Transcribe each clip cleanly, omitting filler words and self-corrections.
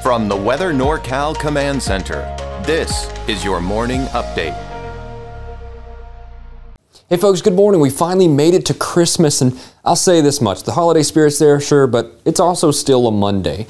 From the Weather NorCal Command Center, this is your morning update. Hey folks, good morning. We finally made it to Christmas, and I'll say this much. The holiday spirit's there, sure, but it's also still a Monday.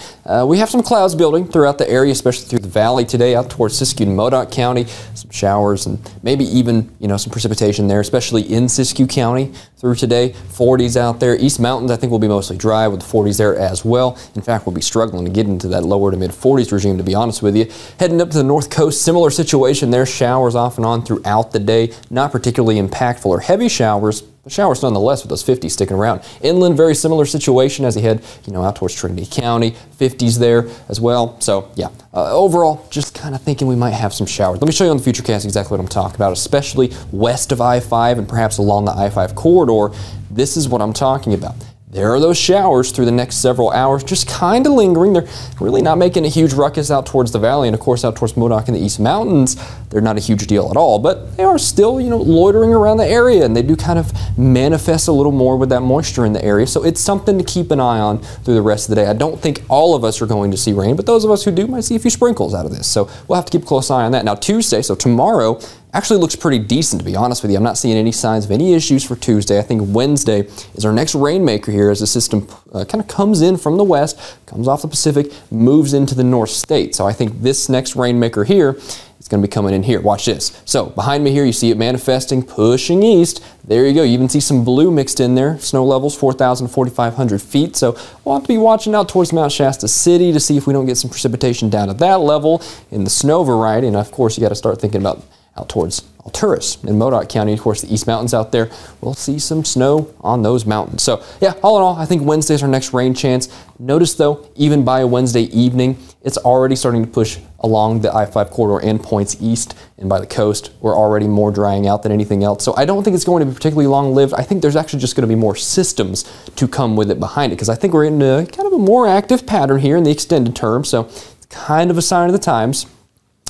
We have some clouds building throughout the area, especially through the valley today, out towards Siskiyou and Modoc County. Some showers and maybe even, some precipitation there, especially in Siskiyou County through today. 40s out there. East Mountains, I think, will be mostly dry with the 40s there as well. In fact, we'll be struggling to get into that lower to mid 40s regime, to be honest with you. Heading up to the north coast, similar situation there. Showers off and on throughout the day. Not particularly impactful or heavy showers. The showers nonetheless with those 50s sticking around. Inland, very similar situation as you head, out towards Trinity County. 50s there as well. So, yeah, overall, just kind of thinking we might have some showers. Let me show you on the Futurecast exactly what I'm talking about, especially west of I-5 and perhaps along the I-5 corridor. This is what I'm talking about. There are those showers through the next several hours, just kind of lingering. They're really not making a huge ruckus out towards the valley, and of course out towards Modoc and the East Mountains, they're not a huge deal at all, but they are still, loitering around the area, and they do kind of manifest a little more with that moisture in the area, so it's something to keep an eye on through the rest of the day. I don't think all of us are going to see rain, but those of us who do might see a few sprinkles out of this, so we'll have to keep a close eye on that. Now Tuesday, so tomorrow, actually looks pretty decent, to be honest with you. I'm not seeing any signs of any issues for Tuesday. I think Wednesday is our next rainmaker here as the system kind of comes in from the west, comes off the Pacific, moves into the North State. So I think this next rainmaker here is going to be coming in here. Watch this. So behind me here, you see it manifesting, pushing east. There you go. You even see some blue mixed in there. Snow levels 4,000 to 4,500 feet. So we'll have to be watching out towards Mount Shasta City to see if we don't get some precipitation down at that level in the snow variety. And of course, you got to start thinking about out towards Alturas in Modoc County, of course, the East Mountains out there. We'll see some snow on those mountains. So, yeah, all in all, I think Wednesday's our next rain chance. Notice, though, even by Wednesday evening, it's already starting to push along the I-5 corridor and points east, and by the coast, we're already more drying out than anything else. So I don't think it's going to be particularly long-lived. I think there's actually just going to be more systems to come with it behind it, because I think we're in a kind of a more active pattern here in the extended term, so it's kind of a sign of the times.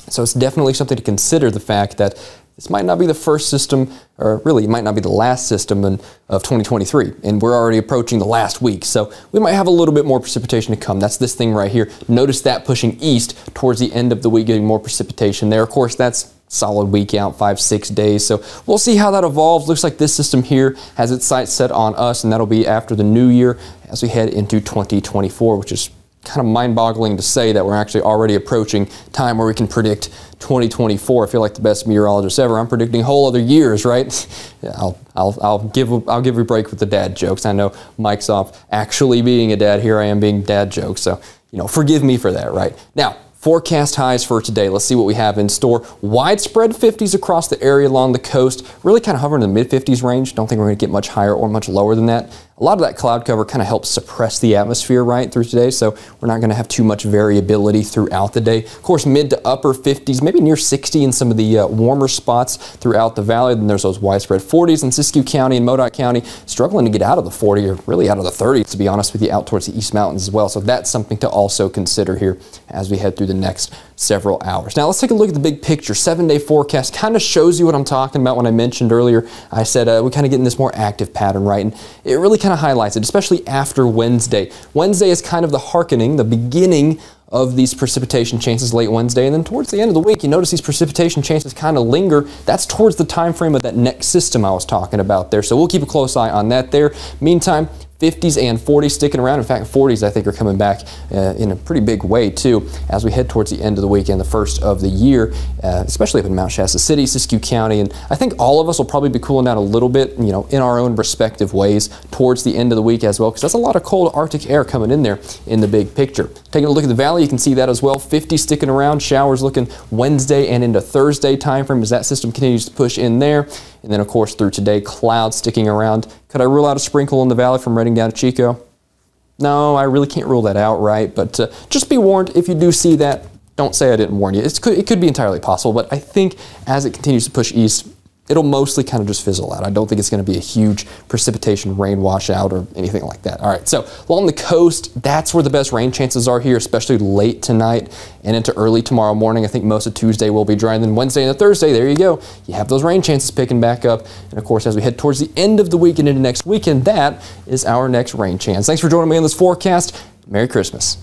So it's definitely something to consider, the fact that this might not be the first system, or really it might not be the last system of 2023, and we're already approaching the last week, so we might have a little bit more precipitation to come. That's this thing right here. Notice that pushing east towards the end of the week, getting more precipitation there. Of course, that's solid week out, 5-6 days, so we'll see how that evolves. Looks like this system here has its sights set on us, and that'll be after the new year as we head into 2024, which is kind of mind-boggling to say that we're actually already approaching time where we can predict 2024. I feel like the best meteorologist ever. I'm predicting whole other years, right? Yeah, I'll give you a break with the dad jokes. I know Mike's off actually being a dad. Here I am being dad jokes. So, forgive me for that, right? Now, forecast highs for today. Let's see what we have in store. Widespread 50s across the area along the coast, really kind of hovering in the mid-50s range. Don't think we're going to get much higher or much lower than that. A lot of that cloud cover kind of helps suppress the atmosphere right through today, so we're not going to have too much variability throughout the day. Of course, mid to upper 50s, maybe near 60 in some of the warmer spots throughout the valley. Then there's those widespread 40s in Siskiyou County and Modoc County, struggling to get out of the 40 or really out of the 30s, to be honest with you, out towards the East Mountains as well. So that's something to also consider here as we head through the next several hours. Now let's take a look at the big picture. 7-day forecast kind of shows you what I'm talking about when I mentioned earlier. I said we kind of get in this more active pattern, right? And it really kind of highlights it, especially after Wednesday. Wednesday is kind of the hearkening, the beginning of these precipitation chances late Wednesday, and then towards the end of the week, you notice these precipitation chances kind of linger. That's towards the time frame of that next system I was talking about there. So we'll keep a close eye on that there. Meantime, 50s and 40s sticking around. In fact, 40s I think are coming back in a pretty big way too as we head towards the end of the week and the first of the year, especially up in Mount Shasta City, Siskiyou County, and I think all of us will probably be cooling down a little bit, in our own respective ways towards the end of the week as well, because that's a lot of cold Arctic air coming in there in the big picture. Taking a look at the valley, you can see that as well. 50 sticking around, showers looking Wednesday and into Thursday time frame as that system continues to push in there. And then, of course, through today, clouds sticking around. Could I rule out a sprinkle in the valley from Redding down to Chico? No, I really can't rule that out, right? But just be warned, if you do see that, don't say I didn't warn you. It could be entirely possible, but I think as it continues to push east, it'll mostly kind of just fizzle out. I don't think it's going to be a huge precipitation rain washout or anything like that. All right, so along the coast, that's where the best rain chances are here, especially late tonight and into early tomorrow morning. I think most of Tuesday will be dry, and then Wednesday and Thursday, there you go. You have those rain chances picking back up. And of course, as we head towards the end of the week and into next weekend, that is our next rain chance. Thanks for joining me on this forecast. Merry Christmas.